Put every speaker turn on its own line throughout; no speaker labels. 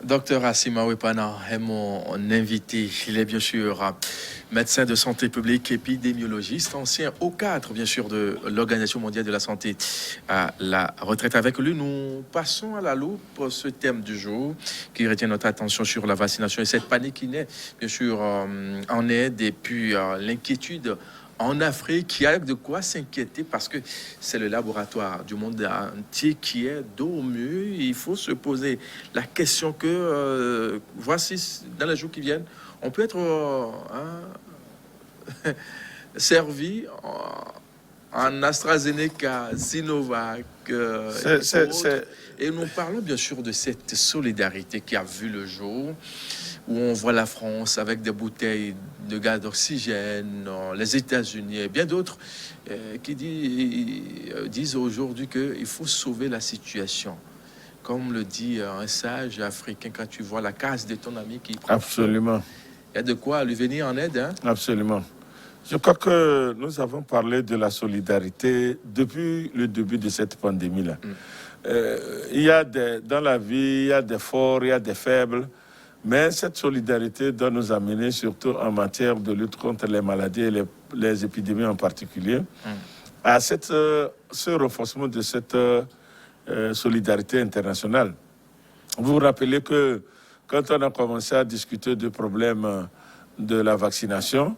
Docteur Assima Wepana est mon invité. Il est bien sûr médecin de santé publique, épidémiologiste, ancien haut cadre bien sûr de l'Organisation mondiale de la santé à la retraite. Avec lui, nous passons à la loupe ce thème du jour qui retient notre attention sur la vaccination et cette panique qui naît bien sûr en aide et puis l'inquiétude en Afrique. Il y a de quoi s'inquiéter parce que c'est le laboratoire du monde entier qui est dos au mur. Il faut se poser la question que voici dans les jours qui viennent, on peut être servi en AstraZeneca, Sinovac, et nous parlons bien sûr de cette solidarité qui a vu le jour, où on voit la France avec des bouteilles de gaz d'oxygène, les États-Unis et bien d'autres qui disent aujourd'hui qu'il faut sauver la situation. Comme le dit un sage africain, quand tu vois la case de ton ami qui prend
Absolument.
feu, il y a de quoi lui venir en aide. Hein?
Absolument. Je crois que nous avons parlé de la solidarité depuis le début de cette pandémie-là. Il y a dans la vie, il y a des forts, il y a des faibles. Mais cette solidarité doit nous amener, surtout en matière de lutte contre les maladies et les épidémies en particulier, à ce renforcement de cette solidarité internationale. Vous vous rappelez que quand on a commencé à discuter du problème de la vaccination,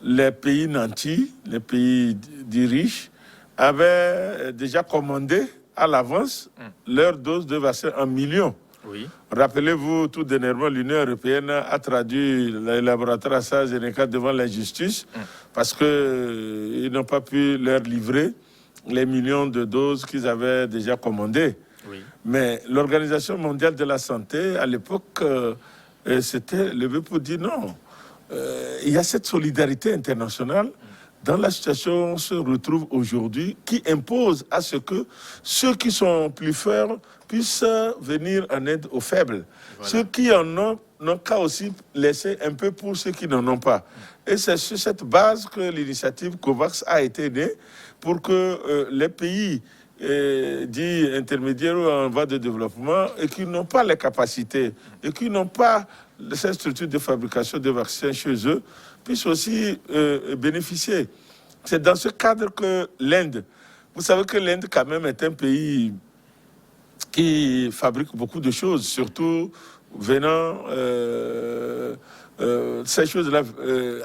les pays nantis, les pays dits riches, avaient déjà commandé à l'avance leur dose de vaccin en millions.
Oui.
Rappelez-vous, tout dernièrement, l'Union européenne a traduit les laboratoires AstraZeneca devant la justice parce qu'ils n'ont pas pu leur livrer les millions de doses qu'ils avaient déjà commandées.
Oui.
Mais l'Organisation mondiale de la santé, à l'époque, s'était levée pour dire non. Il y a cette solidarité internationale dans la situation où on se retrouve aujourd'hui qui impose à ce que ceux qui sont plus forts puissent venir en aide aux faibles. Voilà. Ceux qui en ont n'ont qu'à aussi laisser un peu pour ceux qui n'en ont pas. Et c'est sur cette base que l'initiative COVAX a été née pour que les pays dits intermédiaires ou en voie de développement et qui n'ont pas les capacités et qui n'ont pas cette structure de fabrication de vaccins chez eux puissent aussi bénéficier. C'est dans ce cadre que l'Inde, vous savez que l'Inde quand même est un pays qui fabrique beaucoup de choses, surtout venant ces choses-là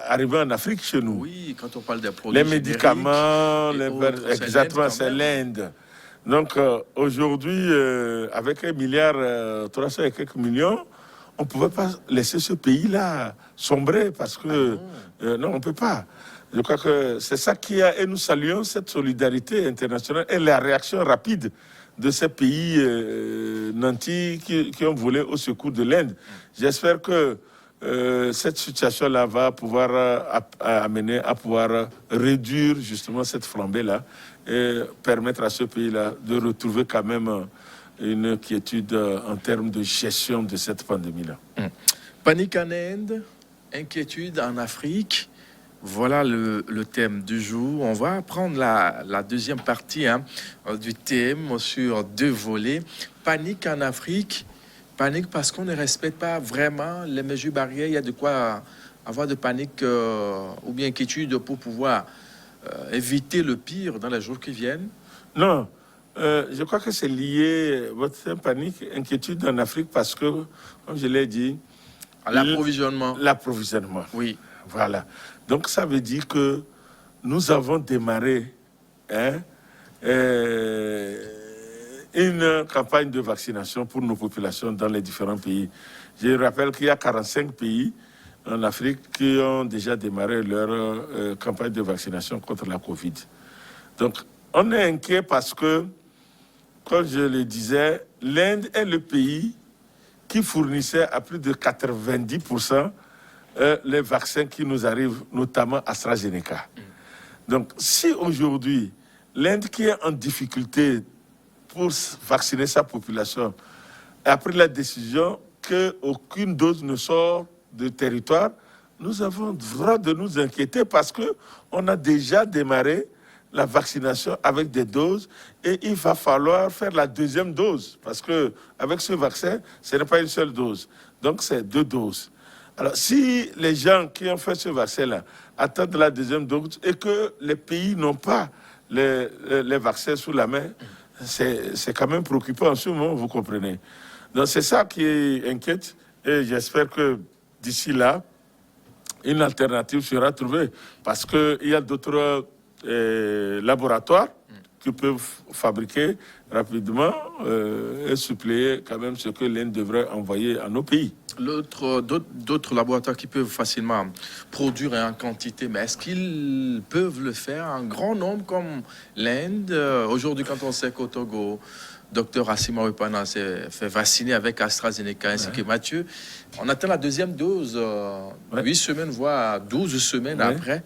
arrivant en Afrique chez nous.
Oui, quand on parle des produits
les médicaments, exactement, c'est
l'Inde.
l'Inde. Donc aujourd'hui, avec 1,3 milliard et quelques millions, on ne pouvait pas laisser ce pays-là sombrer parce que non, on ne peut pas. Je crois que c'est ça qui a, et nous saluons cette solidarité internationale et la réaction rapide de ces pays nantis qui ont volé au secours de l'Inde. J'espère que cette situation-là va pouvoir amener à pouvoir réduire justement cette flambée-là et permettre à ce pays-là de retrouver quand même une quiétude en termes de gestion de cette pandémie-là.
Panique en Inde, inquiétude en Afrique. Voilà le thème du jour. On va prendre la deuxième partie du thème sur 2 volets. Panique en Afrique. Panique parce qu'on ne respecte pas vraiment les mesures barrières. Il y a de quoi avoir de panique ou bien inquiétude pour pouvoir éviter le pire dans les jours qui viennent.
Non. Je crois que c'est lié, votre panique, inquiétude en Afrique, parce que, comme je l'ai dit...
L'approvisionnement.
L'approvisionnement.
Oui.
Voilà. Donc, ça veut dire que nous avons démarré une campagne de vaccination pour nos populations dans les différents pays. Je rappelle qu'il y a 45 pays en Afrique qui ont déjà démarré leur campagne de vaccination contre la Covid. Donc, on est inquiet parce que comme je le disais, l'Inde est le pays qui fournissait à plus de 90% les vaccins qui nous arrivent, notamment AstraZeneca. Donc, si aujourd'hui, l'Inde qui est en difficulté pour vacciner sa population a pris la décision qu'aucune dose ne sort du territoire, nous avons le droit de nous inquiéter parce qu'on a déjà démarré la vaccination avec des doses et il va falloir faire la deuxième dose parce qu'avec ce vaccin, ce n'est pas une seule dose. Donc, c'est 2 doses. Alors, si les gens qui ont fait ce vaccin-là attendent la deuxième dose et que les pays n'ont pas les vaccins sous la main, c'est quand même préoccupant en ce moment, vous comprenez. Donc, c'est ça qui inquiète et j'espère que d'ici là, une alternative sera trouvée parce qu'il y a d'autres laboratoires qui peuvent fabriquer rapidement et suppléer quand même ce que l'Inde devrait envoyer à nos pays.
D'autres laboratoires qui peuvent facilement produire en quantité, mais est-ce qu'ils peuvent le faire en grand nombre comme l'Inde? Aujourd'hui, quand on sait qu'au Togo, Dr Assima Ouepana s'est fait vacciner avec AstraZeneca ainsi que Mathieu, on atteint la deuxième dose 8 semaines, voire 12 semaines après.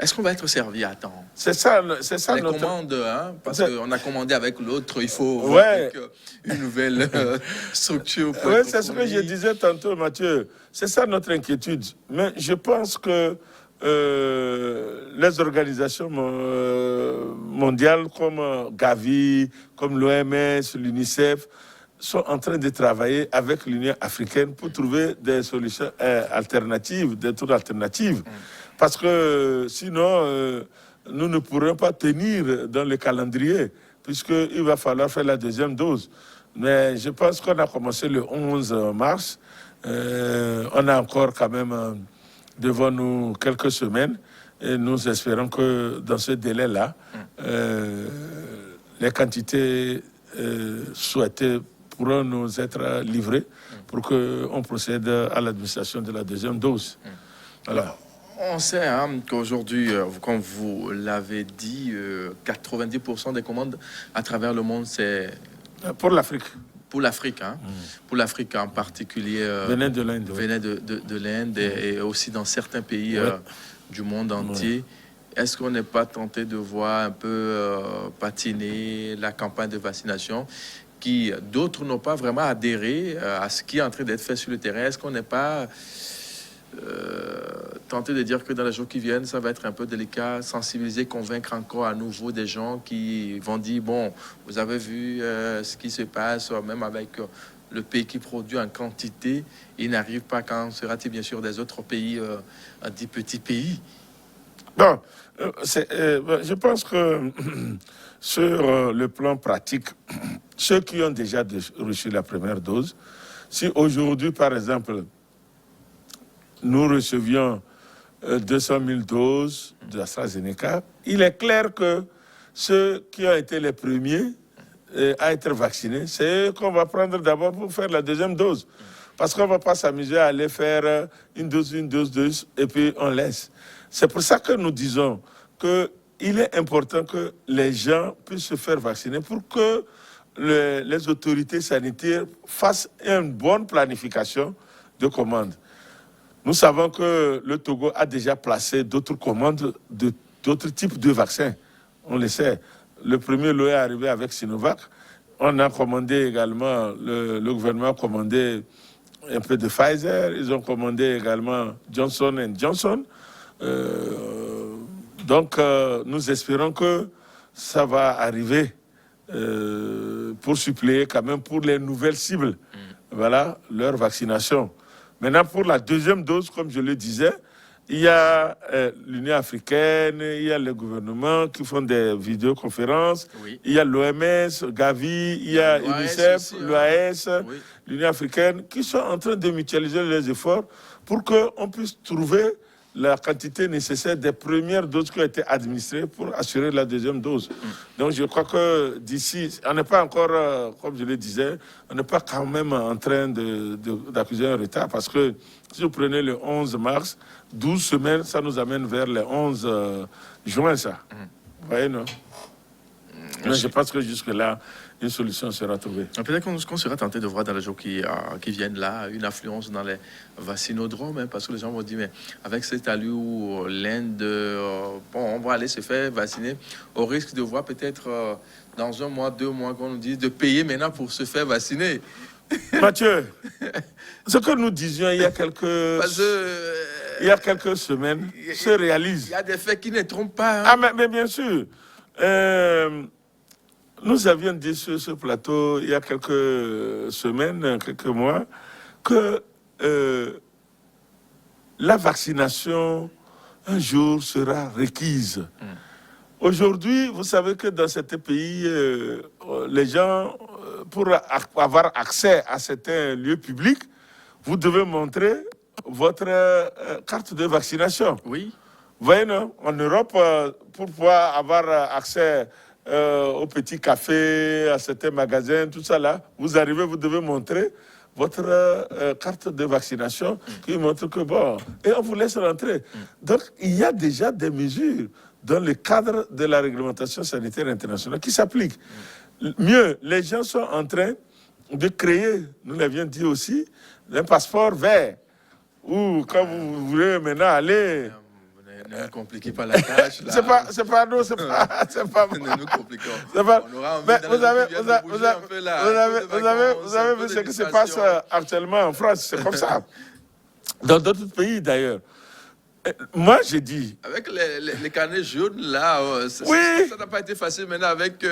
Est-ce qu'on va être servi à temps?
C'est ça
les
notre
commandes, hein, parce qu'on a commandé avec l'autre, il faut une nouvelle structure.
Oui, c'est ce que je disais tantôt, Mathieu. C'est ça notre inquiétude. Mais je pense que les organisations mondiales comme Gavi, comme l'OMS, l'UNICEF, sont en train de travailler avec l'Union africaine pour trouver des solutions alternatives, des tours alternatives. Parce que sinon, nous ne pourrons pas tenir dans le calendrier, puisqu'il va falloir faire la deuxième dose. Mais je pense qu'on a commencé le 11 mars. On a encore quand même devant nous quelques semaines. Et nous espérons que dans ce délai-là, les quantités souhaitées pourront nous être livrées pour qu'on procède à l'administration de la deuxième dose. Alors,
on sait hein, qu'aujourd'hui, comme vous l'avez dit, 90% des commandes à travers le monde, c'est...
Pour l'Afrique.
Pour l'Afrique, hein. Pour l'Afrique en particulier.
Venait de l'Inde.
Venait de l'Inde et aussi dans certains pays du monde entier. Est-ce qu'on n'est pas tenté de voir un peu patiner la campagne de vaccination qui d'autres n'ont pas vraiment adhéré à ce qui est en train d'être fait sur le terrain? Est-ce qu'on n'est pas tenté de dire que dans les jours qui viennent, ça va être un peu délicat, sensibiliser, convaincre encore à nouveau des gens qui vont dire, bon, vous avez vu ce qui se passe, même avec le pays qui produit en quantité, il n'arrive pas, quand sera-t-il bien sûr des autres pays, des petits pays?
Bon, je pense que sur le plan pratique, ceux qui ont déjà reçu la première dose, si aujourd'hui, par exemple, nous recevions 200 000 doses d'AstraZeneca, il est clair que ceux qui ont été les premiers à être vaccinés, c'est eux qu'on va prendre d'abord pour faire la deuxième dose. Parce qu'on ne va pas s'amuser à aller faire une dose, et puis on laisse. C'est pour ça que nous disons qu'il est important que les gens puissent se faire vacciner pour que les autorités sanitaires fassent une bonne planification de commandes. Nous savons que le Togo a déjà placé d'autres commandes d'autres types de vaccins. On le sait. Le premier lot est arrivé avec Sinovac. On a commandé également, le gouvernement a commandé un peu de Pfizer. Ils ont commandé également Johnson & Johnson. Donc, nous espérons que ça va arriver pour suppléer quand même pour les nouvelles cibles. Voilà, leur vaccination. Maintenant, pour la deuxième dose, comme je le disais, il y a l'Union africaine, il y a le gouvernement qui font des vidéoconférences, il y a l'OMS, Gavi, il y a l'UNICEF, l'OAS, l'Union africaine, qui sont en train de mutualiser les efforts pour qu'on puisse trouver la quantité nécessaire des premières doses qui ont été administrées pour assurer la deuxième dose. Donc je crois que d'ici, on n'est pas encore, comme je le disais, on n'est pas quand même en train d'accuser un retard parce que si vous prenez le 11 mars, 12 semaines, ça nous amène vers le 11 juin, ça. Vous voyez, non? Mais je pense que jusque-là, une solution sera trouvée.
Peut-être qu'on sera tenté de voir dans les jours qui viennent là une affluence dans les vaccinodromes, hein, parce que les gens vont dire, mais avec cette allure, l'Inde, bon, on va aller se faire vacciner, au risque de voir peut-être dans 1 mois, 2 mois, qu'on nous dise de payer maintenant pour se faire vacciner.
Mathieu, ce que nous disions il y a quelques semaines se réalise.
Il y a des faits qui ne trompent pas. Hein.
Ah, mais bien sûr. Nous avions dit sur ce plateau il y a quelques semaines, quelques mois, que la vaccination un jour sera requise. Aujourd'hui, vous savez que dans certains pays, les gens, pour avoir accès à certains lieux publics, vous devez montrer votre carte de vaccination.
Oui.
Vous voyez, non? En Europe, pour pouvoir avoir accès aux petits cafés, à certains magasins, tout ça là, vous arrivez, vous devez montrer votre carte de vaccination qui montre que bon, et on vous laisse rentrer. Donc, il y a déjà des mesures dans le cadre de la réglementation sanitaire internationale qui s'appliquent. Mieux, les gens sont en train de créer, nous l'avions dit aussi, un passeport vert, où quand vous voulez maintenant aller...
Ne nous compliquez pas la tâche. Là.
C'est pas nous, c'est pas moi.
Ne nous compliquons.
Pas,
on aura envie
mais
vous
avez vu ce qui se passe actuellement en France, c'est comme ça. Dans d'autres pays d'ailleurs. Moi, j'ai dit...
Avec les carnets jaunes, là,
oui.
Ça n'a pas été facile maintenant avec...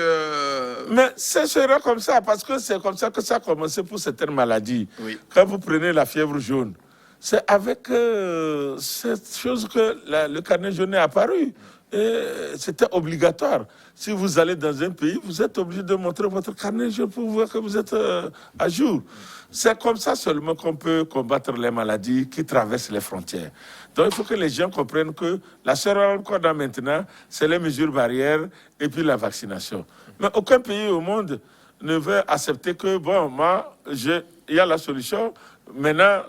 Mais ce sera comme ça, parce que c'est comme ça que ça a commencé pour certaines maladies.
Oui.
Quand vous prenez la fièvre jaune, c'est avec cette chose que le carnet jaune est apparu. C'était obligatoire. Si vous allez dans un pays, vous êtes obligé de montrer votre carnet jaune pour voir que vous êtes à jour. C'est comme ça seulement qu'on peut combattre les maladies qui traversent les frontières. Donc il faut que les gens comprennent que la seule arme qu'on a maintenant, c'est les mesures barrières et puis la vaccination. Mais aucun pays au monde ne veut accepter que, bon, moi, il y a la solution. Maintenant,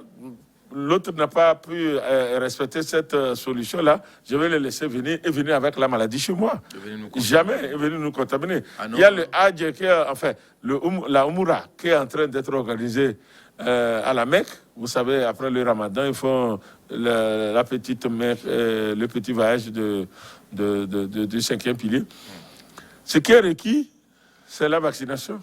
l'autre n'a pas pu respecter cette solution-là, je vais le laisser venir et venir avec la maladie chez moi. Jamais est venu nous contaminer. Il y a le Hajj, enfin, la Umrah, qui est en train d'être organisée à la Mecque. Vous savez, après le Ramadan, ils font la petite Mecque, le petit voyage du 5e pilier. Ce qui est requis, c'est la vaccination.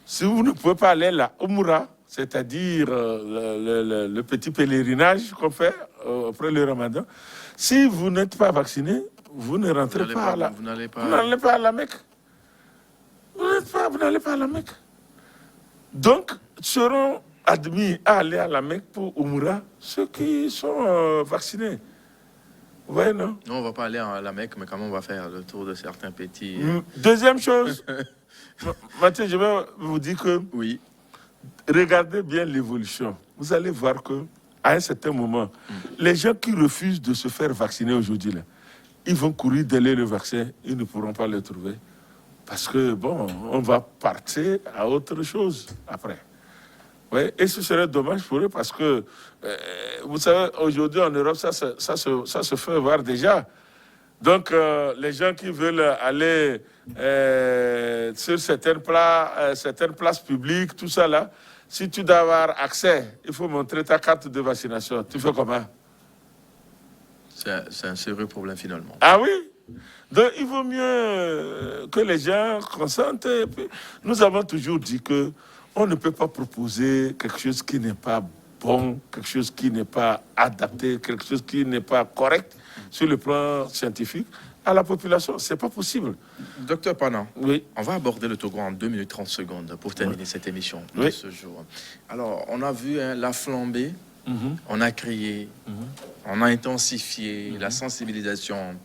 Si vous ne pouvez pas aller à la Umrah, c'est-à-dire le petit pèlerinage qu'on fait après le Ramadan. Si vous n'êtes pas vacciné, vous ne rentrez pas à la Mecque. Vous n'allez pas à la Mecque. Vous n'allez pas à la Mecque. Donc, seront admis à aller à la Mecque pour Umrah ceux qui sont vaccinés. Vous voyez, non?
Non, on ne va pas aller à la Mecque, mais quand même, on va faire le tour de certains petits...
Deuxième chose, Mathieu, je vais vous dire que...
Oui.
Regardez bien l'évolution. Vous allez voir que à un certain moment, les gens qui refusent de se faire vacciner aujourd'hui, là, ils vont courir derrière le vaccin, ils ne pourront pas le trouver. Parce que, bon, on va partir à autre chose après. Ouais, et ce serait dommage pour eux parce que, vous savez, aujourd'hui en Europe, ça se fait voir déjà. Donc, les gens qui veulent aller sur certaines places publiques, tout ça là, si tu dois avoir accès, il faut montrer ta carte de vaccination. Tu fais comment?
C'est un sérieux problème finalement.
Ah oui? Donc, il vaut mieux que les gens consentent. Et puis, nous avons toujours dit que on ne peut pas proposer quelque chose qui n'est pas bon, quelque chose qui n'est pas adapté, quelque chose qui n'est pas correct sur le plan scientifique à la population. C'est pas possible.
Docteur Panan,
oui.
On va aborder le Togo en 2 minutes 30 secondes pour terminer cette émission de ce jour. Alors, on a vu la flambée, on a crié, on a intensifié la sensibilisation.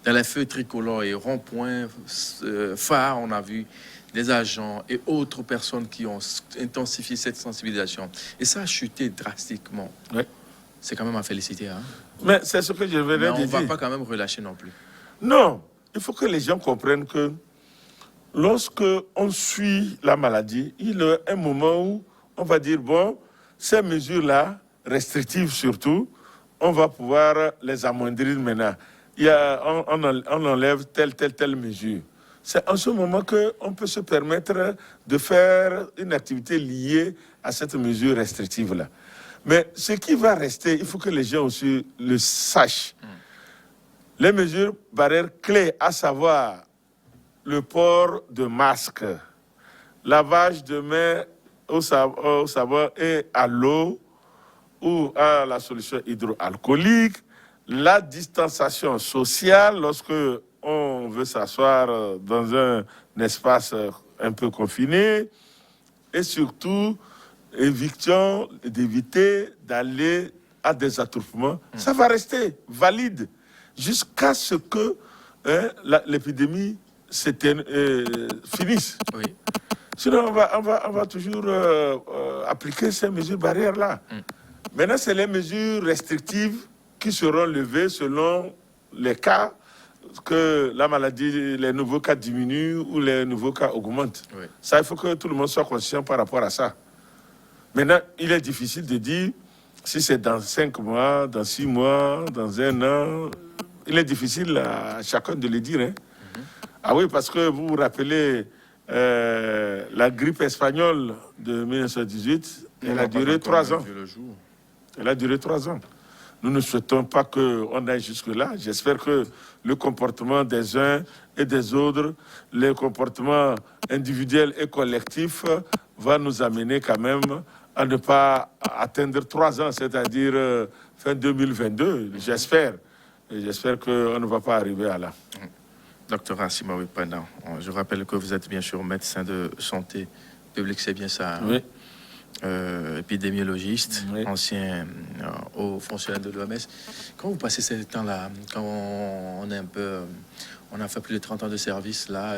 Dans les feux tricolores et ronds-points phares, on a vu des agents et autres personnes qui ont intensifié cette sensibilisation. Et ça a chuté drastiquement.
Oui.
C'est quand même à féliciter. Hein?
Mais c'est ce que je venais de dire.
On ne va pas quand même relâcher non plus.
Non, il faut que les gens comprennent que lorsque on suit la maladie, il y a un moment où on va dire, bon, ces mesures-là, restrictives surtout, on va pouvoir les amoindrir maintenant. On enlève telle mesure. c'est en ce moment qu'on peut se permettre de faire une activité liée à cette mesure restrictive-là. Mais ce qui va rester, il faut que les gens aussi le sachent. Les mesures barrières clés, à savoir le port de masque, lavage de mains au savon et à l'eau ou à la solution hydroalcoolique, la distanciation sociale lorsque on veut s'asseoir dans un espace un peu confiné et surtout d'éviter d'aller à des attroupements. Ça va rester valide jusqu'à ce que l'épidémie finisse.
Oui.
Sinon, on va toujours appliquer ces mesures barrières-là. Maintenant, c'est les mesures restrictives qui seront levées selon les cas que la maladie, les nouveaux cas diminuent ou les nouveaux cas augmentent.
Oui.
Ça, il faut que tout le monde soit conscient par rapport à ça. Maintenant, il est difficile de dire si c'est dans 5 mois, dans 6 mois, dans 1 an. Il est difficile à chacun de le dire. Hein. Ah oui, parce que vous vous rappelez la grippe espagnole de 1918, elle a duré 3 ans. Elle a duré 3 ans. Nous ne souhaitons pas qu'on aille jusque-là. J'espère que le comportement des uns et des autres, les comportements individuels et collectifs, va nous amener quand même à ne pas atteindre 3 ans, c'est-à-dire fin 2022. J'espère. Et j'espère qu'on ne va pas arriver à là.
Docteur Asimawe Pana, je rappelle que vous êtes bien sûr médecin de santé publique, c'est bien ça, hein?
Oui.
Épidémiologiste,
Oui.
ancien haut fonctionnaire de l'OMS. Quand vous passez ce temps-là, quand on est un peu, on a fait plus de 30 ans de service, là,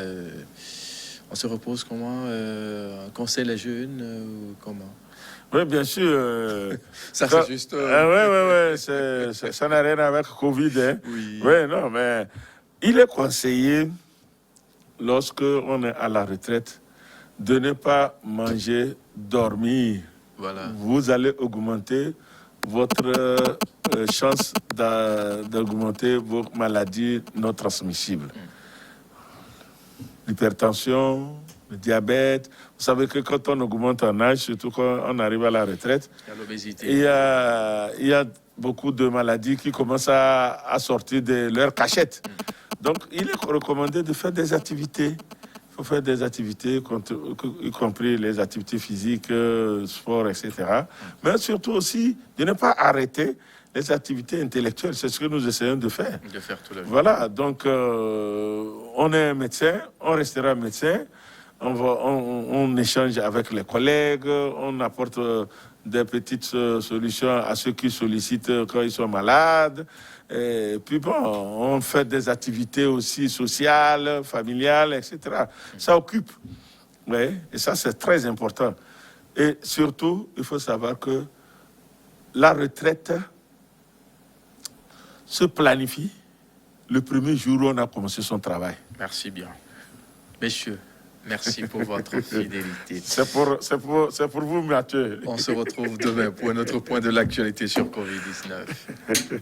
on se repose comment? On conseille les jeunes ou comment?
Oui, bien sûr.
Ça, c'est juste...
Oui, ça n'a rien avec Covid. Hein.
Oui.
Oui, non, mais il est conseillé, lorsque on est à la retraite, de ne pas manger, dormir.
Voilà.
Vous allez augmenter votre chance d'augmenter vos maladies non transmissibles. L'hypertension, le diabète. Vous savez que quand on augmente en âge, surtout quand on arrive à la retraite,
Il y a l'obésité.
il y a beaucoup de maladies qui commencent à sortir de leur cachette. Donc, il est recommandé de faire des activités. Il faut faire des activités, y compris les activités physiques, sport, etc. Mais surtout aussi de ne pas arrêter les activités intellectuelles. C'est ce que nous essayons de faire.
De faire tout le jour.
Voilà, donc on est un médecin, on restera médecin, on échange avec les collègues, on apporte des petites solutions à ceux qui sollicitent quand ils sont malades. Et puis bon, on fait des activités aussi sociales, familiales, etc. Ça occupe. Ouais, et ça, c'est très important. Et surtout, il faut savoir que la retraite se planifie le premier jour où on a commencé son travail.
Merci bien. Messieurs, merci pour votre fidélité.
C'est pour vous, Mathieu.
On se retrouve demain pour un autre point de l'actualité sur Covid-19.